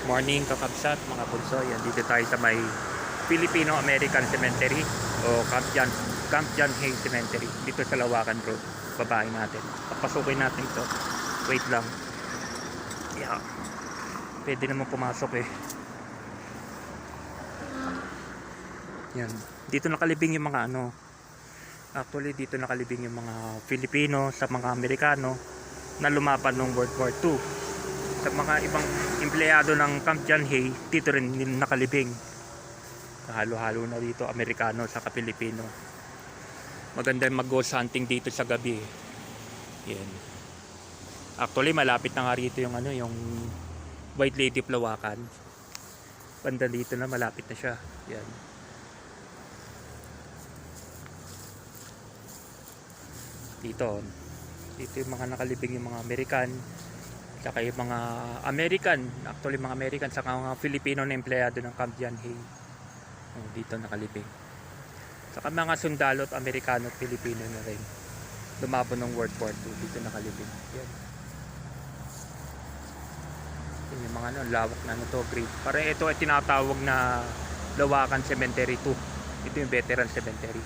Morning kakabsat mga bunsoy. Andito tayo sa may Filipino-American Cemetery o Camp John Hay Cemetery dito sa Lawakan Road. Babae natin. Papasukin natin to. Wait lang. Yeah. Pwede naman pumasok eh. Yan. Dito nakalibing yung mga ano. Actually dito nakalibing yung mga Filipino sa mga Amerikano na lumaban noong World War II. Sa mga ibang empleyado ng Camp John Hay, dito rin nakalibing. Halo-halo na dito, Amerikano sa Pilipino. Maganda mag-ghost hunting dito sa gabi. Yan. Actually, malapit na nga rito yung ano, yung White Lady of Lawakan. Banda dito na, malapit na siya. Yan. Dito yung mga nakalibing yung mga American. Saka yung mga American, actually mga American, saka mga Filipino na empleyado ng Camp John Hay. Dito nakalibing. Saka mga sundalo at Amerikano at Filipino na rin. Lumabon ng World War II, dito nakalibing. Yan. Yan yung mga ano, lawak na ano to, great. Para ito ay tinatawag na Lawakan Cemetery 2. Ito yung Veteran Cemetery.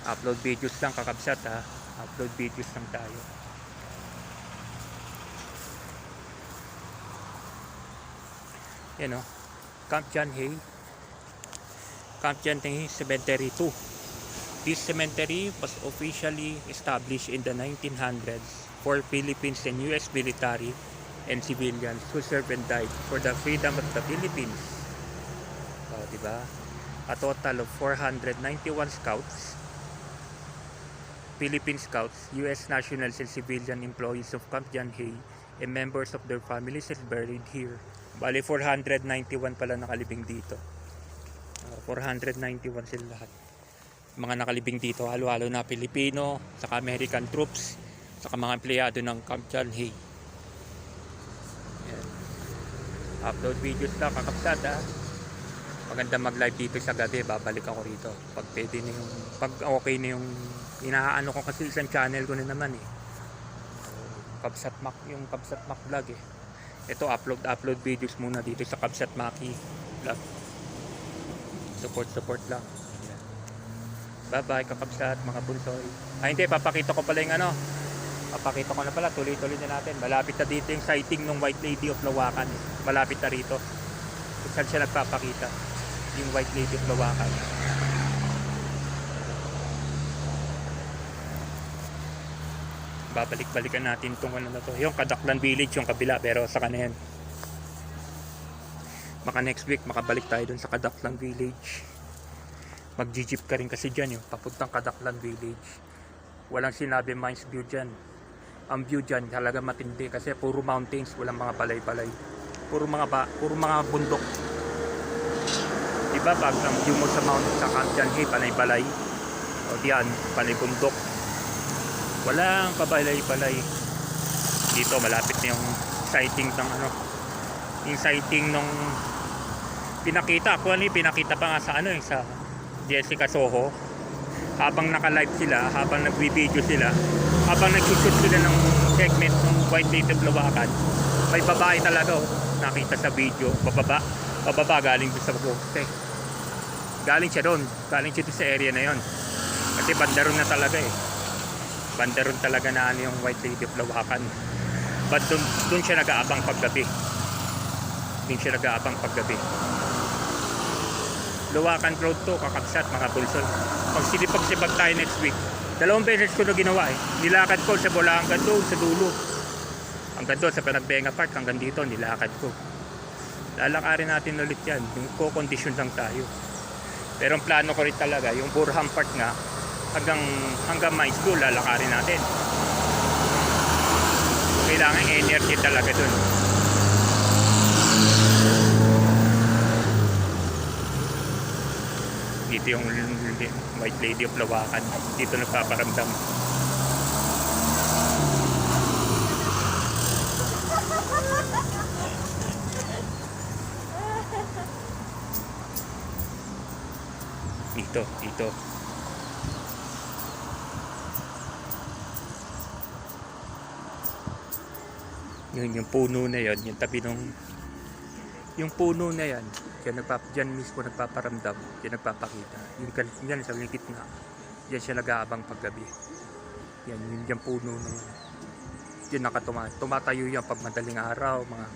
Upload videos lang kakabsat ha. Upload videos lang tayo. Yan o, Camp John Hay Cemetery 2. This cemetery was officially established in the 1900s for Philippines and US military and civilians who served and died for the freedom of the Philippines. Diba? A total of 491 scouts, Philippine Scouts, US nationals and civilian employees of Camp John Hay and members of their families are buried here. Bali 491 pala nakalibing dito. 491 sila lahat. Mga nakalibing dito, halo-halo na Pilipino, saka American troops, saka mga empleyado ng Camp John Hay. Yan. Upload videos na kakapsat ha. Maganda mag-live dito sa gabi, babalik ako rito. Pag pwede na yung, pag okay na yung inaano ko kasi isang channel ko na naman eh. Kabsat Mac, yung Kabsat Mac vlog eh. Ito upload videos muna dito sa Kabsat Maki vlog. Support lang. Yeah. Bye bye kakabsat mga bunsoy. Hindi, papakita ko pala yung ano. Papakita ko na pala, tuloy-tuloy na natin. Malapit na dito yung sighting ng White Lady of Lawakan. Malapit na rito. Saan siya nagpapakita? Yung White Lady of Lawakan. Babalik-balikan natin itong ano na to. Yung Kadaklan Village, yung kabila, pero sa kanan. Baka next week makabalik tayo dun sa Kadaklan Village. Mag-jeep ka rin kasi dyan, yung papuntang Kadaklan Village. Walang sinabi mines view dyan. Ang view dyan talaga matindi kasi puro mountains, walang mga balay-balay. Puro mga bundok. Diba pag ang view mo sa mountain sa Camp John Hay, panay balay. O diyan, panay bundok. Walang kabalay-balay. Dito malapit na yung sighting ng ano. Yung sighting nung pinakita. Actually pinakita pa nga sa ano, sa Jessica Soho. Habang naka-live sila, habang nagvi-video sila, habang nag-shoot sila ng segment ng White Lady of Lawakan, may babae talaga oh. Nakita sa video, bababa galing doon sa poste. Galing siya doon sa area na yon. Kasi bandaron na talaga eh. Bandaron talaga na ano yung White Lady of Lawakan. But doon siya nag-aabang paggabi. Lawakan Road to, kakabsat mga bulsol. Pag sinipag-sipag tayo next week, 2 beses ko na ginawa eh. Nilakad ko sa Bulacan doon, sa dulo. Hanggang doon sa Panagbenga Park, hanggang dito nilakad ko. Lalakarin natin ulit yan. Yung co-condition lang tayo. Pero ang plano ko rin talaga, yung Burham Park nga, hanggang my school, lalakarin natin. Kailangan energy talaga dun. Dito yung White Lady of Lawakan. Dito nagpaparamdam. Dito. Yung puno na yan, yung tabi nung yung puno na yan, dyan mismo nagpaparamdam, dyan nagpapakita. Yan sa gitna, dyan siya nag-aabang paggabi. Yung puno na yan. Dyan tumatayo yan pag madaling araw, mga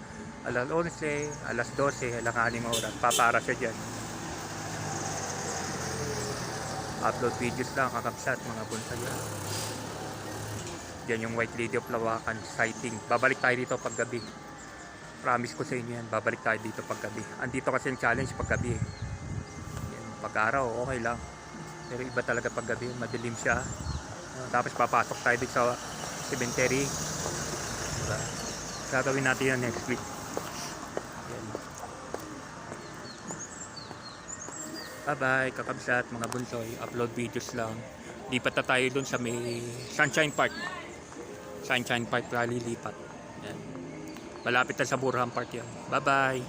alas 11, alas 12, alang 6 oras. Papara siya dyan. Upload videos lang, kakabsat, mga bonsai yan. Yan yung White Lady of Lawakan sighting. Babalik tayo dito paggabi. Promise ko sa inyo yan, babalik tayo dito paggabi. Andito kasi yung challenge paggabi. Yan, pag-araw, okay lang. Pero iba talaga paggabi, madilim siya. Tapos papasok tayo dito sa cemetery. Diba? Gagawin natin yan next week. Yan. Bye-bye, kakabsat, mga bunsoy. Upload videos lang. Lipat na tayo dun sa may Sunshine Park. Sunshine Park tayo lilipat. Yan. Malapit na sa Burhan Park yan. Bye-bye.